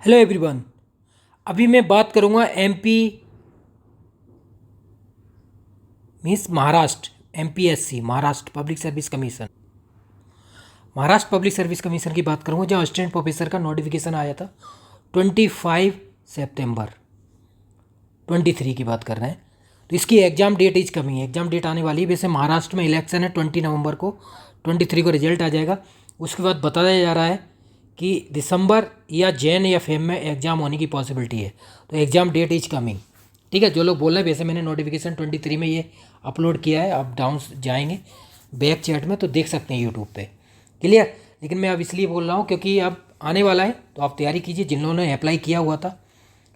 Hello everyone. अभी मैं बात करूंगा MP means Maharashtra MPSC Maharashtra public service commission. Maharashtra public service commission की बात करूंगा, जहाँ असिस्टेंट प्रोफेसर का नोटिफिकेशन आया था 25 सितंबर 23 की बात कर रहे हैं। तो इसकी एग्ज़ाम डेट इज कमी, एग्ज़ाम डेट आने वाली है। वैसे महाराष्ट्र में इलेक्शन है 20 नवंबर को, 23 को रिजल्ट आ जाएगा। उसके बाद बताया जा रहा है कि दिसंबर या जैन या फेब में एग्ज़ाम होने की पॉसिबिलिटी है। तो एग्ज़ाम डेट इज कमिंग। ठीक है, जो लोग बोल रहे हैं, वैसे मैंने नोटिफिकेशन 23 में ये अपलोड किया है। आप डाउन जाएंगे बैक चैट में तो देख सकते हैं यूट्यूब पे। क्लियर। लेकिन मैं अब इसलिए बोल रहा हूँ क्योंकि अब आने वाला है, तो आप तैयारी कीजिए जिन्होंने अप्लाई किया हुआ था।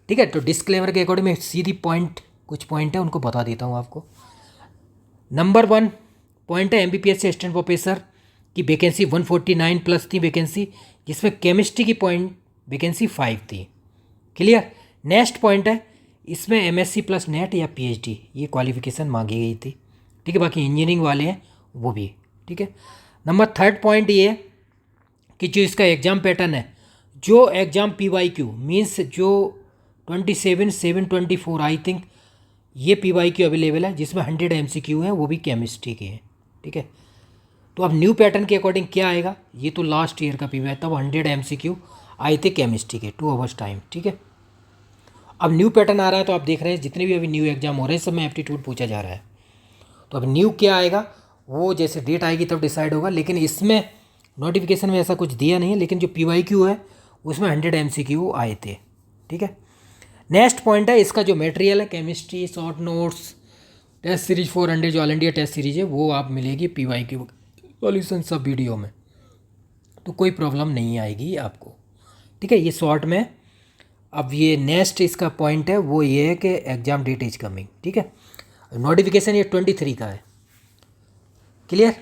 ठीक है, तो डिस्क्लेमर के अकॉर्डिंग मैं सीधी कुछ पॉइंट है उनको बता देता हूँ आपको। नंबर 1 पॉइंट है एमबीपीएस असिस्टेंट प्रोफेसर की वैकेंसी 149 प्लस थी वैकेंसी, जिसमें केमिस्ट्री की पॉइंट वैकेंसी 5 थी। क्लियर। नेक्स्ट पॉइंट है, इसमें एमएससी प्लस नेट या पीएचडी ये क्वालिफिकेशन मांगी गई थी। ठीक है, बाकी इंजीनियरिंग वाले हैं वो भी। ठीक है। नंबर 3 पॉइंट ये है कि जो इसका एग्ज़ाम पैटर्न है, जो एग्ज़ाम PYQ मीन्स जो 27/7/24 आई थिंक ये PYQ अवेलेबल है, जिसमें 100 MCQ हैं, वो भी केमिस्ट्री के हैं। ठीक है। तो अब न्यू पैटर्न के अकॉर्डिंग क्या आएगा, ये तो लास्ट ईयर का PY तब 100 MCQ आए थे केमिस्ट्री के 2 आवर्स टाइम। ठीक है। अब न्यू पैटर्न आ रहा है, तो आप देख रहे हैं जितने भी अभी न्यू एग्जाम हो रहे हैं सब में एप्टीट्यूड पूछा जा रहा है। तो अब न्यू क्या आएगा वो जैसे डेट आएगी तब डिसाइड होगा, लेकिन इसमें नोटिफिकेशन में ऐसा कुछ दिया नहीं है। लेकिन जो PYQ है उसमें 100 MCQ आए थे। ठीक है। नेक्स्ट पॉइंट है, इसका जो मटेरियल है chemistry short notes test series 400 जो ऑल इंडिया टेस्ट सीरीज है वो आप मिलेगी PYQ सॉल्यूशन सब वीडियो में, तो कोई प्रॉब्लम नहीं आएगी आपको। ठीक है, ये शॉर्ट में। अब ये नेक्स्ट इसका पॉइंट है वो ये है कि एग्ज़ाम डेट इज कमिंग। ठीक है, नोटिफिकेशन ये 23 का है। क्लियर।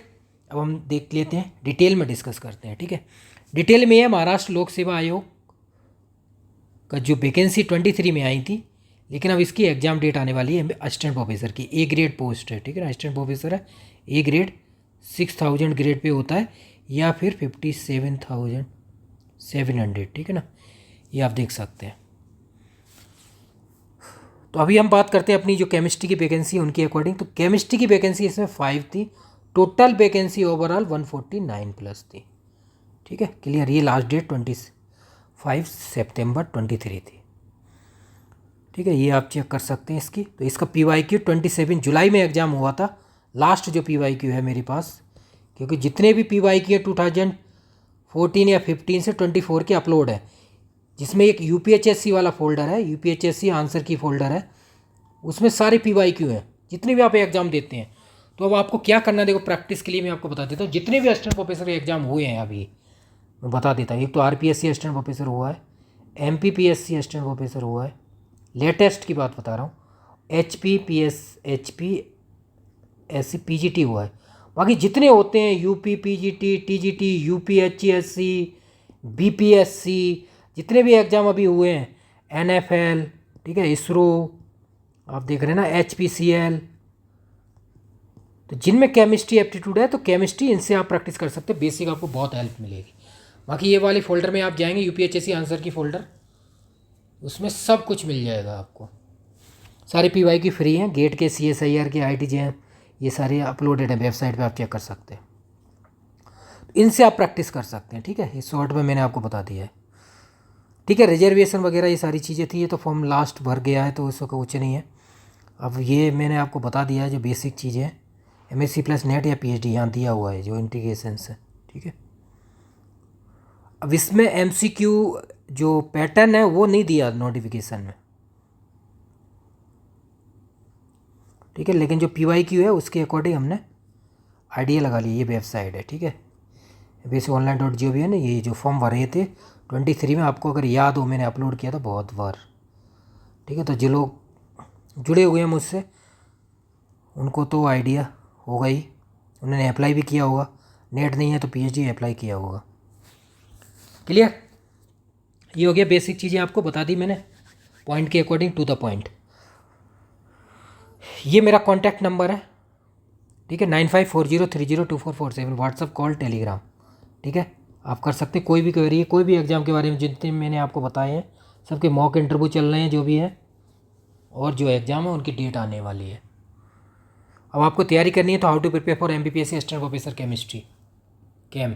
अब हम देख लेते हैं, डिटेल में डिस्कस करते हैं। ठीक है, डिटेल में है महाराष्ट्र लोक सेवा आयोग का जो वैकेंसी 23 में आई थी, लेकिन अब इसकी एग्ज़ाम डेट आने वाली है असिस्टेंट प्रोफेसर की। A ग्रेड पोस्ट है। ठीक है ना, असिस्टेंट प्रोफेसर है, A ग्रेड 6000 ग्रेड पे होता है या फिर 57,700। ठीक है ना, ये आप देख सकते हैं। तो अभी हम बात करते हैं अपनी जो केमिस्ट्री की वैकेंसी है उनके अकॉर्डिंग। तो केमिस्ट्री की वैकेंसी इसमें 5 थी, टोटल वैकेंसी ओवरऑल 149 प्लस थी। ठीक है, क्लियर। ये लास्ट डेट 25 सितंबर 23 थी। ठीक है, ये आप चेक कर सकते हैं इसकी। तो इसका PYQ 27 जुलाई में एग्ज़ाम हुआ था, लास्ट जो PYQ है मेरे पास, क्योंकि जितने भी PYQ है 2014 या 15 से 24 के अपलोड है, जिसमें एक UPHSC वाला फोल्डर है, UPHSC आंसर की फोल्डर है, उसमें सारे PYQ हैं जितने भी आप एग्ज़ाम देते हैं। तो अब आपको क्या करना है, देखो प्रैक्टिस के लिए मैं आपको बता देता हूँ। जितने भी असिस्टेंट प्रोफेसर के एग्ज़ाम हुए हैं अभी मैं बता देता हूँ। एक तो RPSC असिस्टेंट प्रोफेसर हुआ है, MPPSC असिस्टेंट प्रोफेसर हुआ है, लेटेस्ट की बात बता रहा हूँ, HPSC PGT हुआ है। बाकी जितने होते हैं UP PGT TGT UPHSC BPSC जितने भी एग्ज़ाम अभी हुए हैं, NFL, ठीक है, इसरो, आप देख रहे हैं ना, HPCL, तो जिनमें केमिस्ट्री एप्टीट्यूड है तो केमिस्ट्री इनसे आप प्रैक्टिस कर सकते हैं, बेसिक आपको बहुत हेल्प मिलेगी। बाकी ये वाले फोल्डर में आप जाएंगे UPHSC आंसर की फोल्डर, उसमें सब कुछ मिल जाएगा आपको। सारे PY की फ्री हैं, गेट के CSIR के ITJM ये सारे अपलोडेड हैं वेबसाइट पे, आप चेक कर सकते हैं। इनसे आप प्रैक्टिस कर सकते हैं। ठीक है, इस शॉर्ट में मैंने आपको बता दिया है। ठीक है, रिजर्वेशन वगैरह ये सारी चीज़ें थी, ये तो फॉर्म लास्ट भर गया है तो उसका कुछ नहीं है। अब ये मैंने आपको बता दिया है जो बेसिक चीज़ें हैं, MSc प्लस नेट या PhD यहाँ दिया हुआ है जो इंटीग्रेशन है। ठीक है, अब इसमें MCQ जो पैटर्न है वो नहीं दिया नोटिफिकेशन में। ठीक है, लेकिन जो PYQ है उसके अकॉर्डिंग हमने आइडिया लगा लिया। ये वेबसाइट है। ठीक है, basiconline.gov है ना, ये जो फॉर्म भरे थे 23 में, आपको अगर याद हो मैंने अपलोड किया था बहुत बार। ठीक है, तो जो लोग जुड़े हुए हैं मुझसे उनको तो आइडिया होगा ही, उन्होंने अप्लाई भी किया होगा, नेट नहीं है तो PhD अप्लाई किया होगा। क्लियर। ये हो गया बेसिक चीज़ें आपको बता दी मैंने, पॉइंट के अकॉर्डिंग टू द पॉइंट। ये मेरा कॉन्टैक्ट नंबर है। ठीक है, 9540302447, व्हाट्सअप कॉल टेलीग्राम। ठीक है, आप कर सकते हैं, कोई भी क्वेरी है, कोई भी एग्ज़ाम के बारे में जितने मैंने आपको बताए हैं सबके मॉक इंटरव्यू चल रहे हैं जो भी है, और जो एग्ज़ाम है उनकी डेट आने वाली है। अब आपको तैयारी करनी है तो how to prepare for MPPSC assistant professor chemistry chem.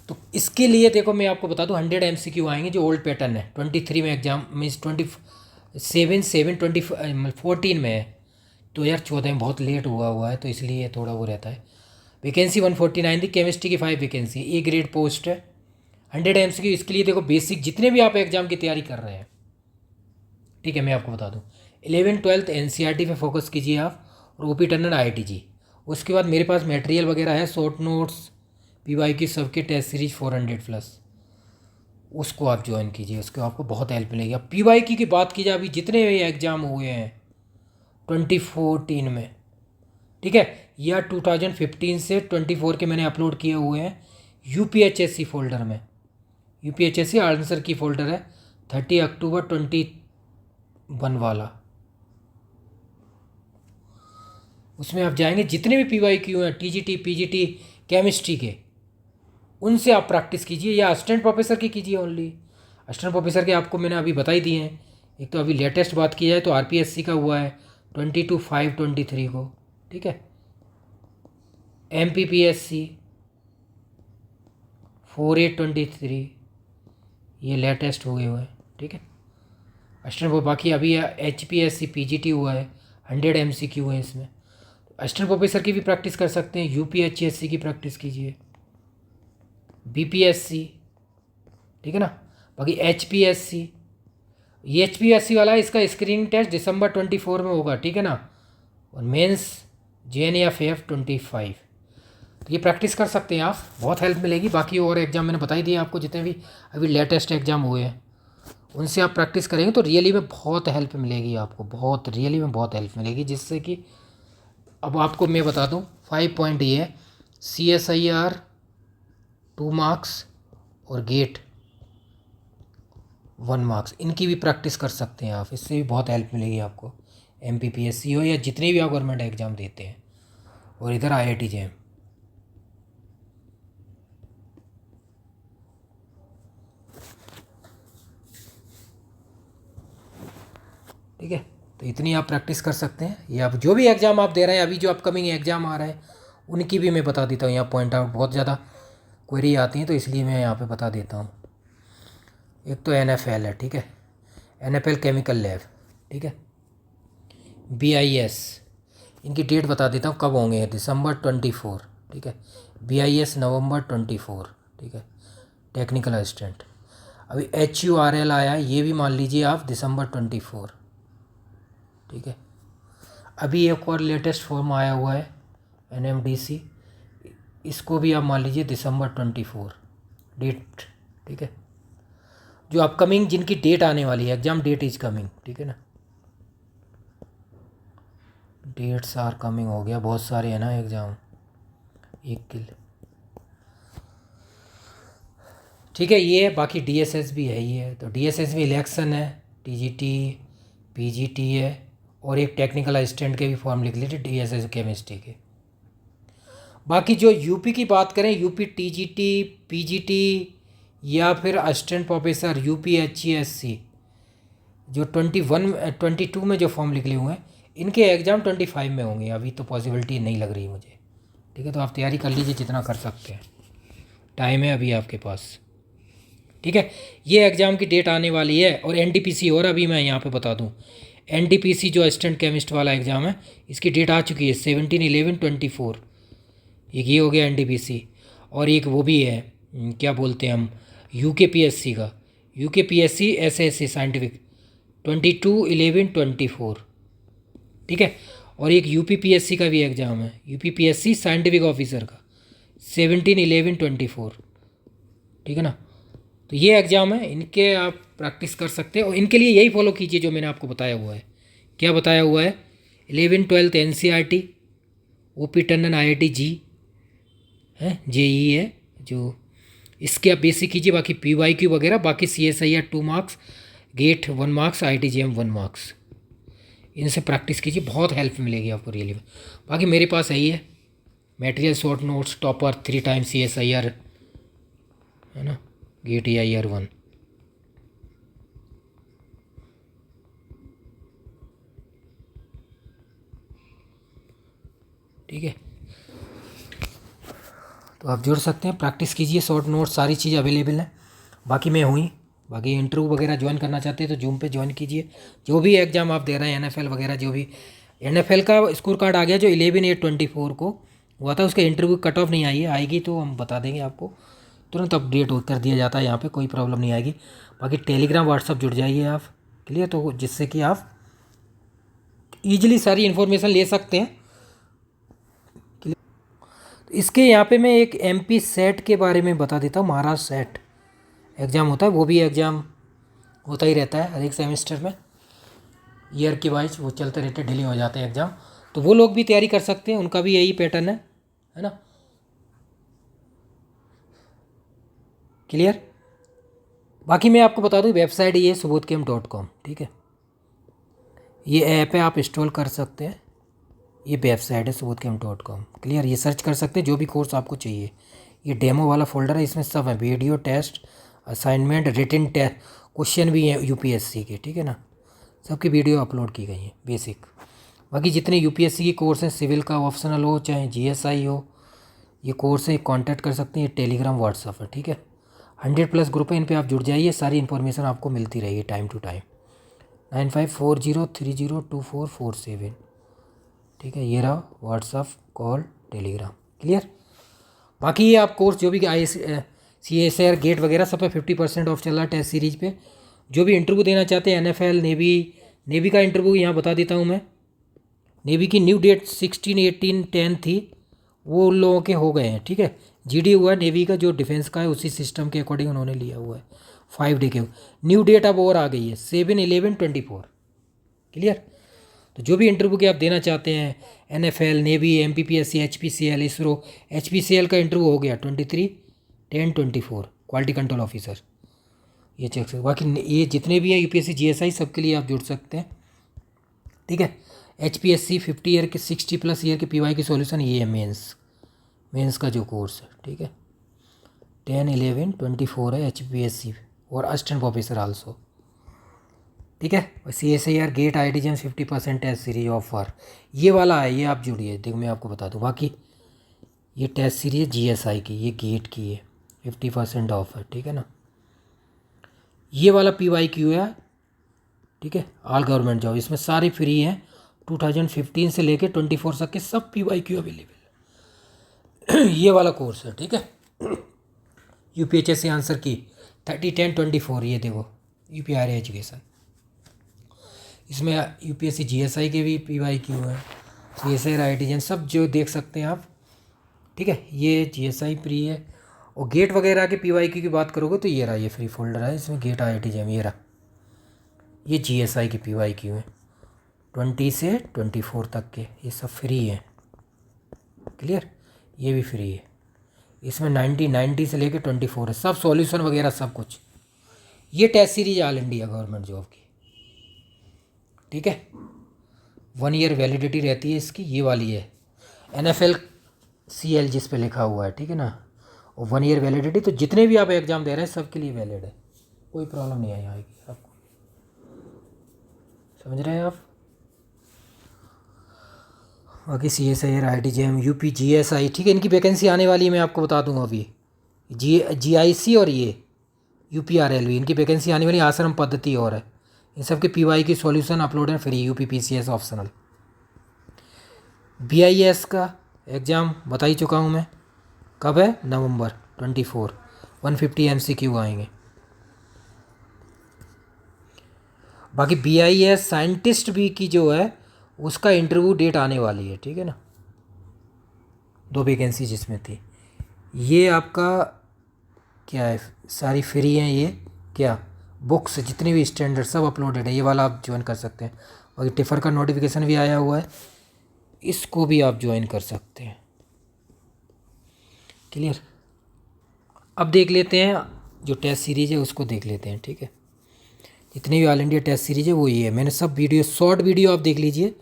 तो इसके लिए देखो मैं आपको बता दूं 100 MCQ आएंगे जो ओल्ड पैटर्न है। 23 में एग्जाम मीन्स 14 में है, 2014 में बहुत लेट हुआ है तो इसलिए थोड़ा वो रहता है। वैकेंसी 149 थी, केमिस्ट्री की 5 वैकेंसी, ए ग्रेड पोस्ट है। 100 MCQ इसके लिए देखो बेसिक जितने भी आप एग्जाम की तैयारी कर रहे हैं, ठीक है, मैं आपको बता दूं 11th 12th NCERT पे फोकस कीजिए आप, और OP टंडन IITG। उसके बाद मेरे पास मटेरियल वगैरह है, शॉर्ट नोट्स, PY की सबके टेस्ट सीरीज 400+, उसको आप ज्वाइन कीजिए, उसको आपको बहुत हेल्प मिलेगी। अब PY की बात की जाए, अभी जितने भी एग्ज़ाम हुए हैं 2014 में, ठीक है, या 2015 से 24 के मैंने अपलोड किए हुए हैं UPHSC फोल्डर में। UPHSC आंसर की फोल्डर है 30 अक्टूबर 21 वाला, उसमें आप जाएंगे, जितने भी PYQ हैं TGT PGT केमिस्ट्री के, उनसे आप प्रैक्टिस कीजिए, या असिस्टेंट प्रोफेसर की कीजिए ओनली। असिस्टेंट प्रोफेसर के आपको मैंने अभी बता ही दिए हैं। एक तो अभी लेटेस्ट बात की जाए तो RPSC का हुआ है 22/5/23 को, ठीक है। MPPSC 4/8/23 ये लेटेस्ट हुए हैं, ठीक है। असिस्टेंट बाकी अभी HPSC PGT हुआ है, 100 MCQ है इसमें। असिस्टेंट प्रोफेसर की भी प्रैक्टिस कर सकते हैं, UPHSC की प्रैक्टिस कीजिए, BPSC, ठीक है ना। बाकी HPSC, ये HPSC वाला है, इसका स्क्रीनिंग टेस्ट दिसंबर 24 में होगा, ठीक है ना, और मेंस JNFF 25। तो ये प्रैक्टिस कर सकते हैं आप, बहुत हेल्प मिलेगी। बाकी और एग्ज़ाम मैंने बता ही दिए आपको, जितने भी अभी लेटेस्ट एग्ज़ाम हुए हैं उनसे आप प्रैक्टिस करेंगे तो रियली में बहुत हेल्प मिलेगी आपको, बहुत रियली में बहुत हेल्प मिलेगी। जिससे कि अब आपको मैं बता दूं 5 पॉइंट ये है, CSIR 2 मार्क्स और गेट 1 मार्क्स, इनकी भी प्रैक्टिस कर सकते हैं आप, इससे भी बहुत हेल्प मिलेगी आपको। MPPSC हो या जितने भी आप गवर्नमेंट एग्ज़ाम देते हैं, और इधर IIT JAM। ठीक है, तो इतनी आप प्रैक्टिस कर सकते हैं। ये आप जो भी एग्ज़ाम आप दे रहे हैं, अभी जो अपकमिंग एग्ज़ाम आ रहा है उनकी भी मैं बता देता हूँ यहाँ पॉइंट आउट, बहुत ज़्यादा क्वेरी आती हैं तो इसलिए मैं यहाँ पे बता देता हूँ। एक तो NFL है, ठीक है, NFL केमिकल लैब, ठीक है। BIS, इनकी डेट बता देता हूँ कब होंगे, दिसंबर 24, ठीक है। BIS नवंबर 24, ठीक है, टेक्निकल असिस्टेंट। अभी HURL आया, ये भी मान लीजिए आप दिसंबर 24, ठीक है। अभी एक और लेटेस्ट फॉर्म आया हुआ है NMDC, इसको भी आप मान लीजिए दिसंबर 24 डेट, ठीक है। जो अपकमिंग जिनकी डेट आने वाली है, एग्ज़ाम डेट इज कमिंग, ठीक है ना, डेट्स आर कमिंग हो गया, बहुत सारे हैं ना एग्ज़ाम एक के लिए, ठीक है। ये है, बाकी DSS भी है, ये है तो DSS भी इलेक्शन है, TGT PGT है, और एक टेक्निकल असिस्टेंट के भी फॉर्म लिख लीजिए DSS केमिस्ट्री के। बाकी जो यूपी की बात करें, यूपी TGT PGT या फिर असिस्टेंट प्रोफेसर UPHSC, जो 22 में जो फॉर्म निकले हुए हैं, इनके एग्ज़ाम 25 में होंगे। अभी तो पॉसिबिलिटी नहीं लग रही मुझे, ठीक है। तो आप तैयारी कर लीजिए जितना कर सकते हैं, टाइम है अभी आपके पास, ठीक है। ये एग्ज़ाम की डेट आने वाली है। और NTPC, और अभी मैं यहाँ पे बता दूँ, NTPC जो असिस्टेंट केमिस्ट वाला एग्ज़ाम है, इसकी डेट आ चुकी है 17/11/24। एक ये हो गया NTPC, और एक वो भी है क्या बोलते हैं हम, UKPSC का, UKPSC SSC साइंटिफिक 22/11/24, ठीक है। और एक UPPSC का भी एग्ज़ाम है, UPPSC साइंटिफिक ऑफिसर का 17/11/24, ठीक है ना। तो ये एग्ज़ाम है, इनके आप प्रैक्टिस कर सकते हैं, और इनके लिए यही फॉलो कीजिए जो मैंने आपको बताया हुआ है। क्या बताया हुआ है, 11th 12th NCERT, OP Tandon IIT JEE है, JEE है जो, इसके आप बेसिक कीजिए। बाकी PYQ वगैरह, बाकी CSIR 2 marks, GATE 1 marks, IIT JAM 1 marks, इनसे प्रैक्टिस कीजिए, बहुत हेल्प मिलेगी आपको रियली में। बाकी मेरे पास है ही है, material short notes topper 3 times CSIR है ना, गेट AIR 1। ठीक है, तो आप जुड़ सकते हैं, प्रैक्टिस कीजिए, शॉर्ट नोट्स सारी चीज़ अवेलेबल है। बाकी मैं हुई, बाकी इंटरव्यू वगैरह ज्वाइन करना चाहते हैं तो जूम पे ज्वाइन कीजिए। जो भी एग्ज़ाम आप दे रहे हैं NFL वगैरह, जो भी NFL का स्कोर कार्ड आ गया जो 11/8/24 को हुआ था, उसका इंटरव्यू कट ऑफ नहीं आई है, आएगी तो हम बता देंगे आपको, तुरंत अपडेट कर दिया जाता है यहाँ पे, कोई प्रॉब्लम नहीं आएगी। बाकी टेलीग्राम व्हाट्सअप जुड़ जाइए आप, क्लियर, तो जिससे कि आप ईजिली सारी इन्फॉर्मेशन ले सकते हैं। इसके यहाँ पे मैं एक MP सेट के बारे में बता देता हूँ। महाराष्ट्र सेट एग्ज़ाम होता है, वो भी एग्ज़ाम होता ही रहता है हर एक सेमेस्टर में, ईयर के वाइज वो चलते रहते, डिले हो जाते हैं एग्ज़ाम, तो वो लोग भी तैयारी कर सकते हैं, उनका भी यही पैटर्न है ना, क्लियर। बाकी मैं आपको बता दूँ, वेबसाइट ये subodhcamp.com, ठीक है, ये ऐप है, आप इंस्टॉल कर सकते हैं, ये वेबसाइट है subodhcamp.com, क्लियर। ये सर्च कर सकते हैं जो भी कोर्स आपको चाहिए। ये डेमो वाला फोल्डर है, इसमें सब है, video, test, assignment, written test, question भी हैं UPSC के, ठीक है ना, सबकी वीडियो अपलोड की गई है बेसिक। बाकी जितने UPSC की कोर्स हैं, सिविल का ऑप्शनल हो चाहे GSI हो, ये कोर्स है, कांटेक्ट कर सकते हैं। ये टेलीग्राम व्हाट्सअप है, ठीक है, 100+ ग्रुप है, इन पे आप जुड़ जाइए, सारी इन्फॉर्मेशन आपको मिलती रहेगी टाइम टू टाइम। 9540302447, ठीक है, ये रहा व्हाट्सअप, कॉल, टेलीग्राम, क्लियर। बाकी ये आप कोर्स जो भी CSIR गेट वगैरह सब पे 50% ऑफ चल रहा है टेस्ट सीरीज पे। जो भी इंटरव्यू देना चाहते हैं, NFL, नेवी का इंटरव्यू यहाँ बता देता हूँ मैं। नेवी की न्यू डेट 16, 18, 10 थी, वो उन लोगों के हो गए हैं, ठीक है। GD हुआ नेवी का, जो डिफेंस का है, उसी सिस्टम के अकॉर्डिंग उन्होंने लिया हुआ है 5 डे के। न्यू डेट अब और आ गई है 7/11/24, क्लियर। तो जो भी इंटरव्यू के आप देना चाहते हैं, NFL, navy, MPPSC, HPCL, ISRO, HPCL का इंटरव्यू हो गया 23/10/24, क्वालिटी कंट्रोल ऑफिसर, ये चेक सकते। बाकी ये जितने भी हैं UPSC GSI सबके लिए आप जुड़ सकते हैं, ठीक है। HPSC 50 ईयर के 60+ ईयर के PY की सॉल्यूशन, ये है मेंस का जो कोर्स है, ठीक है, 10/11/24 है HPSC, और असिस्टेंट प्रोफेसर आल्सो, ठीक है। CSIR GATE IIT 50% test series offer, ये वाला है, ये आप जुड़िए। देखो मैं आपको बता दूँ, बाकी ये टेस्ट सीरीज GSI की, ये गेट की है, 50% ऑफ है, ठीक है ना। ये वाला PYQ है, ठीक है, ऑल गवर्नमेंट जॉब, इसमें सारे फ्री हैं, 2015 से लेके 24 तक के सब PYQ अवेलेबल है। ये वाला कोर्स है, ठीक है, UPHSC आंसर की 30/10/24, ये देखो UPR एजुकेशन, इसमें UPSC GSI के भी PYQ है, CSIR IIT सब जो देख सकते हैं आप, ठीक है। ये GSI फ्री है, और गेट वगैरह के PYQ की बात करोगे तो ये रहा, ये फ्री फोल्डर है, इसमें गेट IIT ये रहा, ये GSI के PYQ हैं 20 से 24 तक के, ये सब फ्री है, क्लियर। ये भी फ्री है, इसमें 90 से लेके 24 है, सब सॉल्यूशन वगैरह सब कुछ। ये test series all India government job की, ठीक है, 1 ईयर वैलिडिटी रहती है इसकी, ये वाली है NFL CL जिस पे लिखा हुआ है, ठीक है ना, और 1 ईयर वैलिडिटी। तो जितने भी आप एग्ज़ाम दे रहे हैं सबके लिए वैलिड है, कोई प्रॉब्लम नहीं आएगी आपको, समझ रहे हैं आप। बाकी CSIR IIT UP GSI, ठीक है, इनकी वैकेंसी आने वाली है, मैं आपको बता दूंगा अभी। GIC और ये UPRLV, इनकी वैकेंसी आने वाली, आश्रम पद्धति और है, इन सब के PY की सॉल्यूशन अपलोड है फ्री, UPPCS ऑप्शनल। BIS का एग्ज़ाम बता ही चुका हूँ मैं, कब है, नवंबर 24, 150 MCQ आएंगे। बाकी BIS साइंटिस्ट भी की जो है उसका इंटरव्यू डेट आने वाली है, ठीक है ना, 2 वैकेंसी जिसमें थी। ये आपका क्या है, सारी फ्री हैं, ये क्या बुक्स जितनी भी स्टैंडर्ड सब अपलोडेड है, ये वाला आप ज्वाइन कर सकते हैं। बाकी टिफ़र का नोटिफिकेशन भी आया हुआ है, इसको भी आप ज्वाइन कर सकते हैं, क्लियर। अब देख लेते हैं जो टेस्ट सीरीज़ है उसको देख लेते हैं, ठीक है। जितनी भी ऑल इंडिया टेस्ट सीरीज़ है वो ये है, मैंने सब वीडियो, शॉर्ट वीडियो आप देख लीजिए,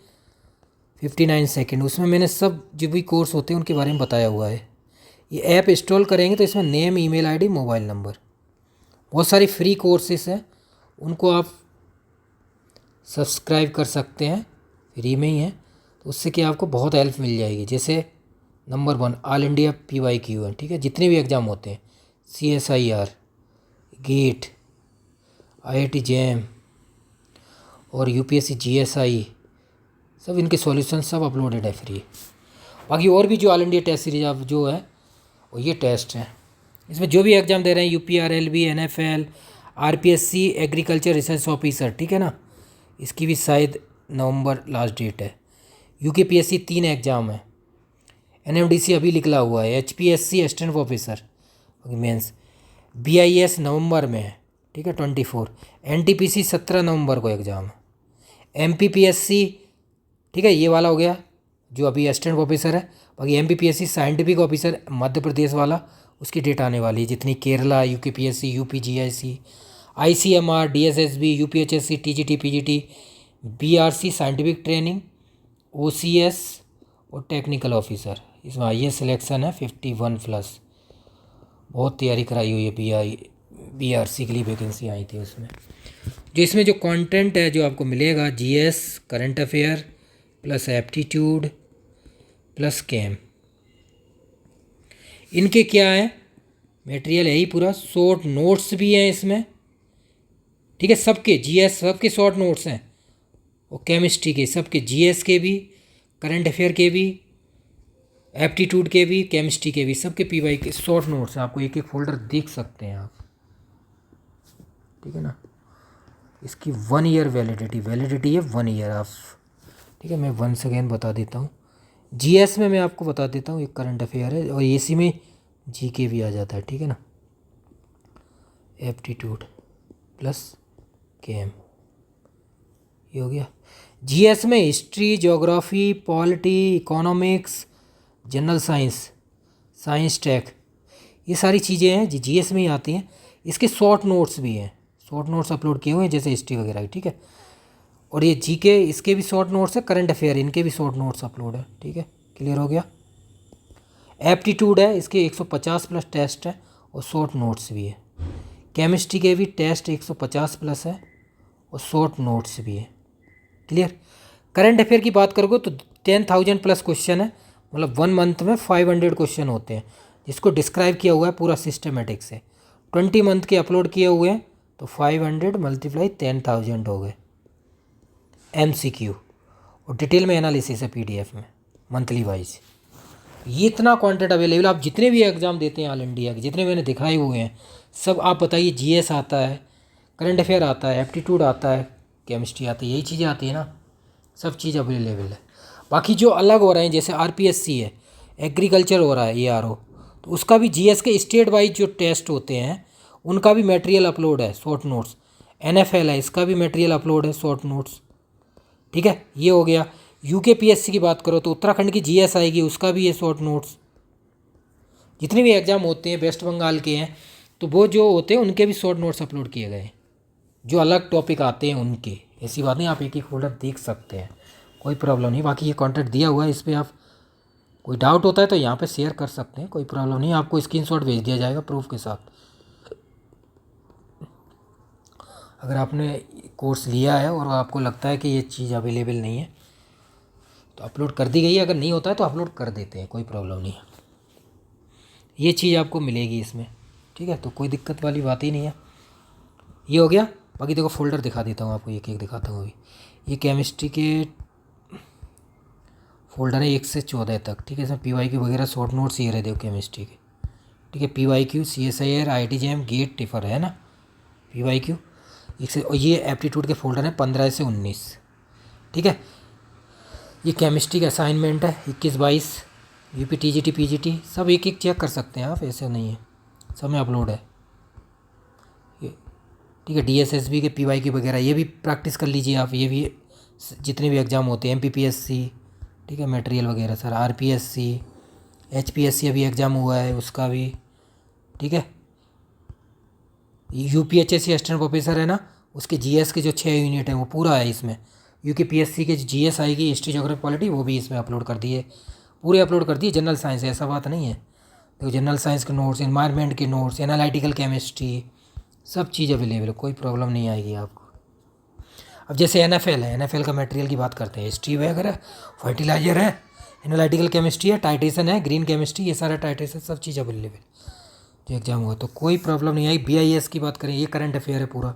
59 सेकेंड। उसमें मैंने सब जो भी कोर्स होते हैं उनके बारे में बताया हुआ है। ये ऐप इंस्टॉल करेंगे तो इसमें name, email ID, mobile number, बहुत सारी फ्री कोर्सेस हैं, उनको आप सब्सक्राइब कर सकते हैं, फ्री में ही है। तो उससे क्या आपको बहुत हेल्प मिल जाएगी। जैसे नंबर 1 ऑल इंडिया PYQ है, ठीक है, जितने भी एग्ज़ाम होते हैं, CSIR, गेट, IIT जैम और UPSC GSI, सब इनके सॉल्यूशन सब अपलोडेड है फ्री। बाकी और भी जो ऑल इंडिया टेस्ट सीरीज आप जो है वो ये टेस्ट हैं, इसमें जो भी एग्ज़ाम दे रहे हैं UPRLB, NFL, RPSC agriculture research officer, ठीक है ना, इसकी भी शायद नवंबर लास्ट डेट है। UKPSC 3 एग्ज़ाम है। NMDC अभी निकला हुआ है। HPSC assistant officer mains, BIS नवंबर में है, ठीक है 24। NTPC 17 नवंबर को एग्ज़ाम है। MPPSC, ठीक है, ये वाला हो गया जो अभी असिस्टेंट ऑफिसर है। बाकी MPPSC scientific officer Madhya Pradesh वाला, उसकी डेट आने वाली है। जितनी Kerala, UKPSC, UPGIC, ICMR, DSSB, UPHSC, TGT, PGT, BRC scientific training, OCS और टेक्निकल ऑफिसर, इसमें ये सिलेक्शन है 51+। बहुत तैयारी कराई हुई है। BRC के लिए वैकेंसी आई थी उसमें। जो इसमें जो कंटेंट है जो आपको मिलेगा, GS, current affair plus aptitude plus chem, इनके क्या है मटेरियल यही पूरा। शॉर्ट नोट्स भी हैं इसमें, ठीक है, सबके GS सबके शॉर्ट नोट्स हैं, और केमिस्ट्री के सबके, GS के भी, करंट अफेयर के भी, एप्टीट्यूड के भी, केमिस्ट्री के भी, सबके PY के शॉर्ट नोट्स हैं। आपको एक एक फोल्डर देख सकते हैं आप, ठीक है ना। इसकी 1 ईयर वैलिडिटी है 1 ईयर आप, ठीक है। मैं वंस अगेन बता देता हूँ। GS में मैं आपको बता देता हूँ, एक करंट अफेयर है, और इसी में GK भी आ जाता है, ठीक है ना। एप्टीट्यूड प्लस केम, ये हो गया। GS में history, geography, polity, economics, general science, science tech, ये सारी चीज़ें हैं जो GS में ही आती हैं। इसके शॉर्ट नोट्स भी हैं, शॉर्ट नोट्स अपलोड किए हुए हैं, जैसे हिस्ट्री वगैरह की, ठीक है। और ये GK, इसके भी शॉर्ट नोट्स है, करंट अफेयर इनके भी शॉर्ट नोट्स अपलोड है, ठीक है। क्लियर हो गया। एप्टीट्यूड है, इसके 150+ टेस्ट है और शॉर्ट नोट्स भी है। केमिस्ट्री के भी टेस्ट 150+ है और शॉर्ट नोट्स भी है। क्लियर। करंट अफेयर की बात करोगे तो 10,000+ क्वेश्चन है, मतलब 1 मंथ में 500 क्वेश्चन होते हैं, जिसको डिस्क्राइब किया हुआ है पूरा सिस्टमेटिक से। 20 मंथ के अपलोड किए हुए हैं, तो 500 × 10,000 हो गए MCQ, और डिटेल में एनालिसिस है PDF में मंथली वाइज। ये इतना कंटेंट अवेलेबल, आप जितने भी एग्ज़ाम देते हैं ऑल इंडिया के, जितने मैंने दिखाए हुए हैं, सब आप बताइए। GS आता है, करंट अफेयर आता है, एप्टीट्यूड आता है, केमिस्ट्री आती है, यही चीज़ें आती है ना, सब चीज़ अवेलेबल है। बाकी जो अलग हो रहे हैं, जैसे RPSC है, एग्रीकल्चर हो रहा है ARO, तो उसका भी GS के स्टेट वाइज जो टेस्ट होते हैं उनका भी मटेरियल अपलोड है, शॉर्ट नोट्स। NFL है, इसका भी मटेरियल अपलोड है, शॉर्ट नोट्स, ठीक है। ये हो गया। UKPSC की बात करो तो उत्तराखंड की GS आएगी, उसका भी है शॉर्ट नोट्स। जितने भी एग्ज़ाम होते हैं वेस्ट बंगाल के हैं, तो वो जो होते हैं उनके भी शॉर्ट नोट्स अपलोड किए गए हैं, जो अलग टॉपिक आते हैं उनके। ऐसी बात नहीं, आप एक एक फोल्डर देख सकते हैं, कोई प्रॉब्लम नहीं। बाकी ये कंटेंट दिया हुआ है, इस पर आप कोई डाउट होता है तो यहाँ पे शेयर कर सकते हैं, कोई प्रॉब्लम नहीं। आपको स्क्रीनशॉट भेज दिया जाएगा प्रूफ के साथ। अगर आपने कोर्स लिया है और आपको लगता है कि ये चीज़ अवेलेबल नहीं है तो अपलोड कर दी गई है, अगर नहीं होता है तो अपलोड कर देते हैं, कोई प्रॉब्लम नहीं है। ये चीज़ आपको मिलेगी इसमें, ठीक है, तो कोई दिक्कत वाली बात ही नहीं है। ये हो गया। बाकी देखो फोल्डर दिखा देता हूँ आपको, एक एक दिखाता हूँ अभी। ये केमिस्ट्री के फोल्डर है 1 से 14 तक, ठीक है। इसमें PYQ वगैरह शॉर्ट नोट्स ये रहे, देखो केमिस्ट्री के, ठीक है। PYQ, CSIR, IIT JAM, GATE, TIFR है ना, PYQ एक से। और ये एप्टीट्यूड के फोल्डर हैं 15 से 19, ठीक है। ये केमिस्ट्री का असाइनमेंट है 21-22, UP TGT PGT, सब एक एक चेक कर सकते हैं आप, ऐसे नहीं है, सब में अपलोड है ये, ठीक है। DSSB के PYQ वगैरह ये भी प्रैक्टिस कर लीजिए आप, ये भी जितने भी एग्ज़ाम होते हैं, MPPSC, ठीक है, मटेरियल वगैरह सर, RPSC, HPSC अभी एग्ज़ाम हुआ है उसका भी, ठीक है। UPHSC असिस्टेंट प्रोफेसर है ना, उसके GS के जो 6 यूनिट हैं वो पूरा है इसमें, UKPSC के GS आएगी, हिस्ट्री ज्योग्राफी पॉलिटी, वो भी इसमें अपलोड कर दिए, पूरे अपलोड कर दिए। जनरल साइंस ऐसा बात नहीं है, देखो जनरल साइंस के नोट्स, एनवायरनमेंट के नोट्स, एनालिटिकल केमिस्ट्री, सब चीज़ अवेलेबल है, कोई प्रॉब्लम नहीं आएगी आपको। अब जैसे NFL है, NFL का मटेरियल की बात करते हैं, हिस्ट्री वगैरह, फर्टिलाइजर है, एनालिटिकल केमिस्ट्री है, टाइट्रेशन है, ग्रीन केमिस्ट्री, ये सारा टाइट्रेशन सब चीज़ अवेलेबल जो एग्जाम हुआ, तो कोई प्रॉब्लम नहीं आई। BIS की बात करें, ये करंट अफेयर है पूरा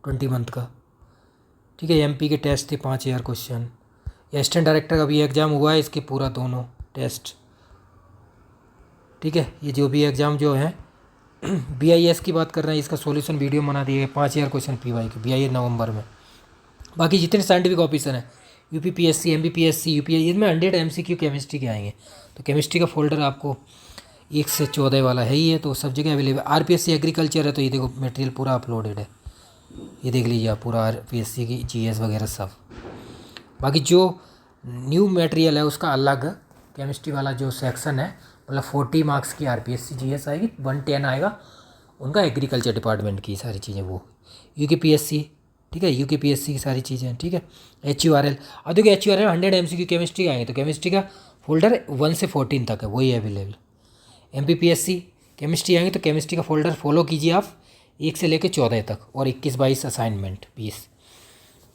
20 मंथ का, ठीक है। MP के टेस्ट थे 5000 क्वेश्चन। असिस्टेंट डायरेक्टर का भी एग्ज़ाम हुआ है, इसके पूरा दोनों टेस्ट, ठीक है। ये जो भी एग्ज़ाम जो है BIS की बात कर रहे हैं, इसका सॉल्यूशन वीडियो बना दिए 5000 क्वेश्चन PY के, BIS नवंबर में। बाकी जितने साइंटिफिक ऑफिसर हैं, UPPSC, MPPSC, UPI, इनमें 100 MCQ केमिस्ट्री के आएंगे। तो केमिस्ट्री का फोल्डर आपको 1 से 14 वाला है ही है, तो सब जगह अवेलेबल। RPSC एग्रीकल्चर है, तो ये देखो मटेरियल पूरा अपलोडेड है, ये देख लीजिए आप, पूरा RPSC की GS वगैरह सब। बाकी जो न्यू मटेरियल है उसका अलग केमिस्ट्री वाला जो सेक्शन है, मतलब 40 मार्क्स की RPSC GS आएगी, 110 आएगा उनका एग्रीकल्चर डिपार्टमेंट की सारी चीज़ें, वो UKPSC, ठीक है, UKPSC की सारी चीज़ें, ठीक है। HURL, अब देखिए HURL 100 MCQ केमिस्ट्री आएंगे, तो केमिस्ट्री का फोल्डर 1 से 14 तक है, वही अवेलेबल। MPPSC केमिस्ट्री आएंगे, तो केमिस्ट्री का फोल्डर फॉलो कीजिए आप 1 से लेकर 14 तक, और 21-22 असाइनमेंट 20,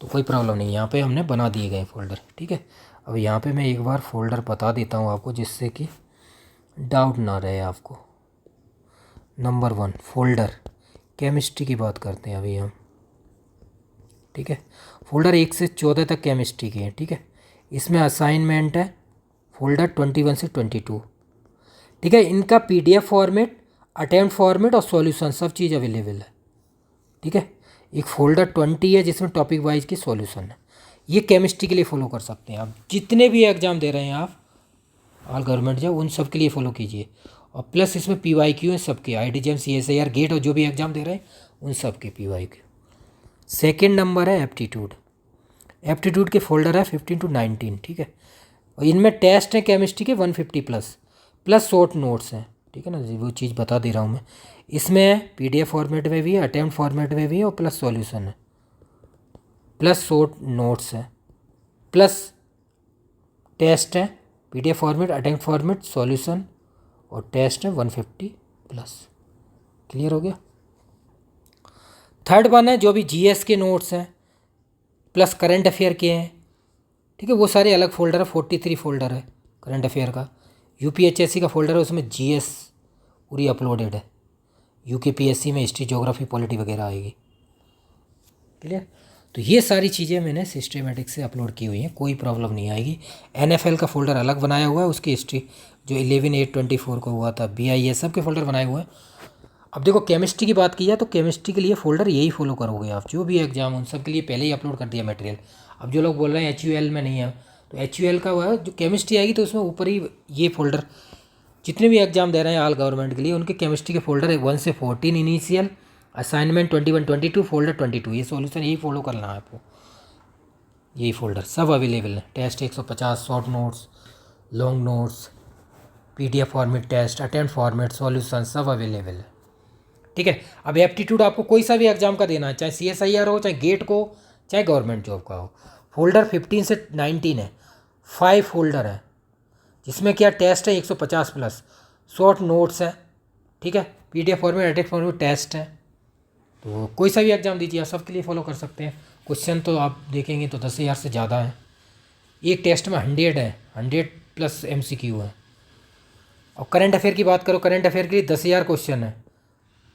तो कोई प्रॉब्लम नहीं, यहाँ पे हमने बना दिए गए फोल्डर, ठीक है। अब यहाँ पे मैं एक बार फोल्डर बता देता हूँ आपको, जिससे कि डाउट ना रहे आपको। नंबर 1 फोल्डर केमिस्ट्री की बात करते हैं अभी हम, ठीक है। फोल्डर 1 से 14 तक केमिस्ट्री के हैं, ठीक है। इसमें असाइनमेंट है फोल्डर 21 से 22, ठीक है। इनका PDF फॉर्मेट, अटेम्प्ट फॉर्मेट और सॉल्यूशन सब चीज़ अवेलेबल है, ठीक है। एक फोल्डर 20 है जिसमें टॉपिक वाइज की सॉल्यूशन है, ये केमिस्ट्री के लिए फॉलो कर सकते हैं आप, जितने भी एग्ज़ाम दे रहे हैं आप ऑल गवर्नमेंट जब, उन सब के लिए फॉलो कीजिए। और प्लस इसमें PYQ है सबके, IIT, CSIR, गेट और जो भी एग्ज़ाम दे रहे हैं उन सब के PYQ। सेकेंड नंबर है एप्टीट्यूड, एप्टीट्यूड के फोल्डर है 15 to 19, ठीक है। और इनमें टेस्ट हैं केमिस्ट्री के 150 प्लस शॉर्ट नोट्स हैं, ठीक है ना, वो चीज़ बता दे रहा हूँ मैं। इसमें PDF फॉर्मेट में भी है, अटेम्प्ट फॉर्मेट में भी है, और प्लस सॉल्यूशन है, प्लस शॉर्ट नोट्स है, प्लस टेस्ट है, PDF format, attempt format, solution और टेस्ट है 150+। क्लियर हो गया। थर्ड वन है जो भी GS के नोट्स हैं प्लस करंट अफेयर के हैं, ठीक है, वो सारे अलग फोल्डर है, 43 फोल्डर है करंट अफेयर का। UPHSC का फोल्डर है, उसमें GS पूरी अपलोडेड है। UKPSC में हिस्ट्री ज्योग्राफी पॉलिटी वगैरह आएगी, क्लियर। तो ये सारी चीज़ें मैंने सिस्टमेटिक से अपलोड की हुई हैं, कोई प्रॉब्लम नहीं आएगी। NFL का फोल्डर अलग बनाया हुआ है, उसकी हिस्ट्री जो 11/8/24 को हुआ था, BIS सब के फोल्डर बनाए हुए हैं। अब देखो केमिस्ट्री की बात की जाए तो केमिस्ट्री के लिए फोल्डर यही फॉलो करोगे आप, जो भी एग्जाम उन सब के लिए पहले ही अपलोड कर दिया मटेरियल। अब जो लोग बोल रहे हैं HUL में नहीं है, तो HUL का हुआ जो केमिस्ट्री आएगी तो उसमें ऊपर ही ये फोल्डर, जितने भी एग्जाम दे रहे हैं ऑल गवर्नमेंट के लिए उनके केमिस्ट्री के फोल्डर है 1 से 14 इनिशियल, असाइनमेंट 21, 22, फोल्डर 22, ये सॉल्यूशन यही फॉलो करना है आपको, यही फोल्डर सब अवेलेबल है। Test 150, short notes, long notes, PDF format test, attempt format, solution सब अवेलेबल है, ठीक है। अब एप्टीट्यूड आपको कोई सा भी एग्जाम का देना है, चाहे CSIR हो, चाहे गेट को, चाहे गवर्नमेंट जॉब का हो, फोल्डर 15 से 19 है, 5 फोल्डर है, जिसमें क्या टेस्ट है 150+, शॉर्ट नोट्स है, ठीक है, PDF format, attempt format, test है। तो कोई सा भी एग्ज़ाम दीजिए, आप सबके लिए फॉलो कर सकते हैं। क्वेश्चन तो आप देखेंगे तो 10,000 से ज़्यादा है, एक टेस्ट में 100 है, 100+ MCQ है। और करंट अफेयर की बात करो, करंट अफेयर के लिए 10,000 क्वेश्चन है,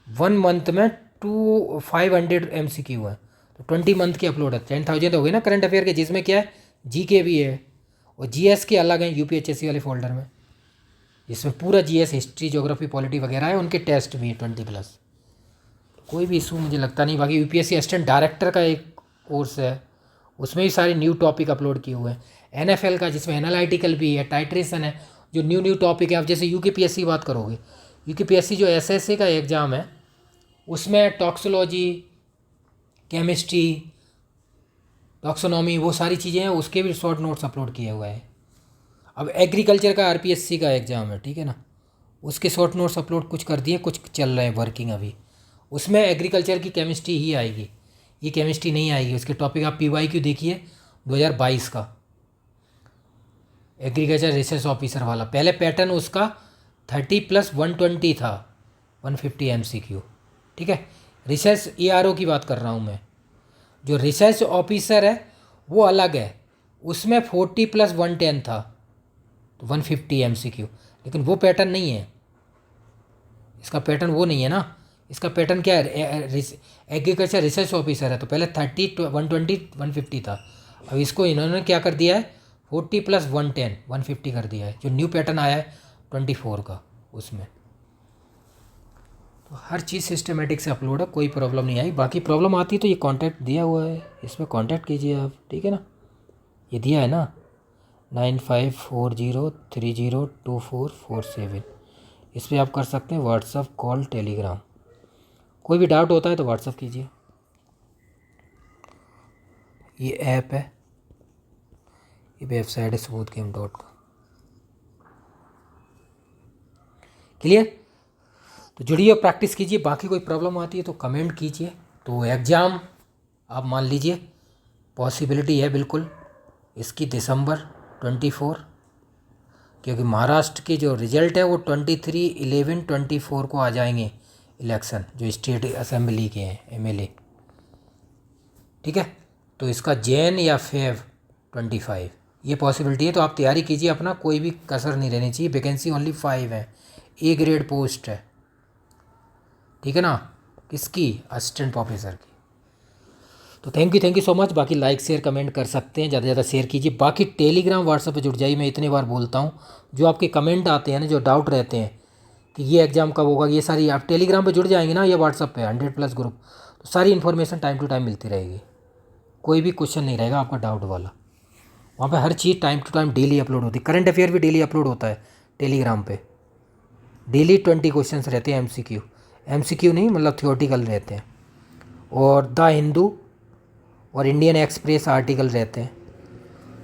1 मंथ में 500 MCQ है, तो 20 मंथ की अपलोड है, 10,000 हो गए ना करंट अफेयर के, जिसमें क्या है GK भी है और GS के अलग हैं UPHSC वाले फोल्डर में, जिसमें पूरा GS, हिस्ट्री, ज्योग्राफी, पॉलिटी वगैरह है, उनके टेस्ट भी है 20+। कोई भी इशू मुझे लगता नहीं। बाकी UPSC असिस्टेंट डायरेक्टर का एक कोर्स है, उसमें भी सारे न्यू टॉपिक अपलोड किए हुए हैं। NFL का जिसमें एनालिटिकल भी है, टाइट्रेशन है, जो न्यू टॉपिक है। आप जैसे UKPSC की बात करोगे, UKPSC जो SSC का एग्ज़ाम है उसमें टॉक्सोलॉजी, केमिस्ट्री, टॉक्सोनॉमी, वो सारी चीज़ें हैं, उसके भी शॉर्ट नोट्स अपलोड किए हुए हैं। अब एग्रीकल्चर का RPSC का एग्ज़ाम है, ठीक है ना, उसके शॉर्ट नोट्स अपलोड कुछ कर दिए, कुछ चल रहे हैं वर्किंग अभी। उसमें एग्रीकल्चर की केमिस्ट्री ही आएगी, ये केमिस्ट्री नहीं आएगी। उसके टॉपिक आप PYQ देखिए, 2022 का एग्रीकल्चर रिसर्च ऑफिसर वाला। पहले पैटर्न उसका 30+120 था, 150 MCQ। ठीक है, रिसर्च ERO की बात कर रहा हूँ मैं। जो रिसर्च ऑफिसर है वो अलग है, उसमें 40+110 था, तो 150 MCQ। लेकिन वो पैटर्न नहीं है, इसका पैटर्न वो नहीं है ना। इसका पैटर्न क्या है, एग्रीकल्चर रिसर्च ऑफिसर है, तो पहले 30, 120, 150 था। अब इसको इन्होंने क्या कर दिया है, 40+110, 150 कर दिया है। जो न्यू पैटर्न आया है 24 का, उसमें तो हर चीज़ सिस्टमेटिक से अपलोड है, कोई प्रॉब्लम नहीं आई। बाकी प्रॉब्लम आती है तो ये कॉन्टैक्ट दिया हुआ है, इसमें कॉन्टैक्ट कीजिए आप, ठीक है ना। ये दिया है ना 9540302447, इस पर आप कर सकते हैं व्हाट्सअप, कॉल, टेलीग्राम। कोई भी डाउट होता है तो व्हाट्सअप कीजिए। ये ऐप है, ये वेबसाइट है smoothgame.com। क्लियर? तो जुड़िए और प्रैक्टिस कीजिए। बाकी कोई प्रॉब्लम आती है तो कमेंट कीजिए। तो एग्ज़ाम आप मान लीजिए पॉसिबिलिटी है बिल्कुल इसकी दिसंबर 24, क्योंकि महाराष्ट्र के जो रिज़ल्ट है वो 23/11/24 को आ जाएंगे इलेक्शन, जो स्टेट असेंबली के हैं MLA। ठीक है, तो इसका जैन या फेब 25 ये पॉसिबिलिटी है। तो आप तैयारी कीजिए अपना, कोई भी कसर नहीं रहनी चाहिए। वैकेंसी ओनली 5 है, A ग्रेड पोस्ट है, ठीक है ना, किसकी, असिस्टेंट प्रोफेसर की। तो थैंक यू सो मच। बाकी लाइक शेयर कमेंट कर सकते हैं, ज़्यादा से ज़्यादा शेयर कीजिए। बाकी टेलीग्राम व्हाट्सएप पे जुड़ जाइए। मैं इतनी बार बोलता हूँ, जो आपके कमेंट आते हैं ना, जो डाउट रहते हैं कि ये एग्ज़ाम कब होगा, ये सारी आप टेलीग्राम पे जुड़ जाएंगे ना, या व्हाट्सएप पे 100+ ग्रुप, तो सारी इन्फॉर्मेशन टाइम टू टाइम मिलती रहेगी। कोई भी क्वेश्चन नहीं रहेगा आपका डाउट वाला, वहाँ पे हर चीज़ time to time daily upload होती है। करंट अफेयर भी डेली अपलोड होता है टेलीग्राम पे। डेली 20 क्वेश्चंस रहते हैं, MCQ नहीं, मतलब थियोरटिकल रहते हैं। और द हिंदू और इंडियन एक्सप्रेस आर्टिकल रहते हैं।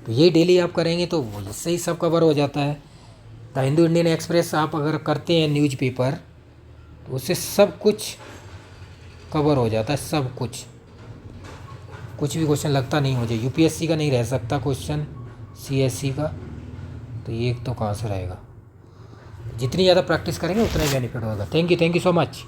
तो ये डेली आप करेंगे तो इससे ही सब कवर हो जाता है। द हिंदू, इंडियन एक्सप्रेस आप अगर करते हैं न्यूज़पेपर, तो उससे सब कुछ कवर हो जाता है, सब कुछ। कुछ भी क्वेश्चन लगता नहीं मुझे, UPSC का नहीं रह सकता क्वेश्चन, CSC का, तो ये तो कहाँ से रहेगा। जितनी ज़्यादा प्रैक्टिस करेंगे उतना ही बेनिफिट होगा। Thank you so much.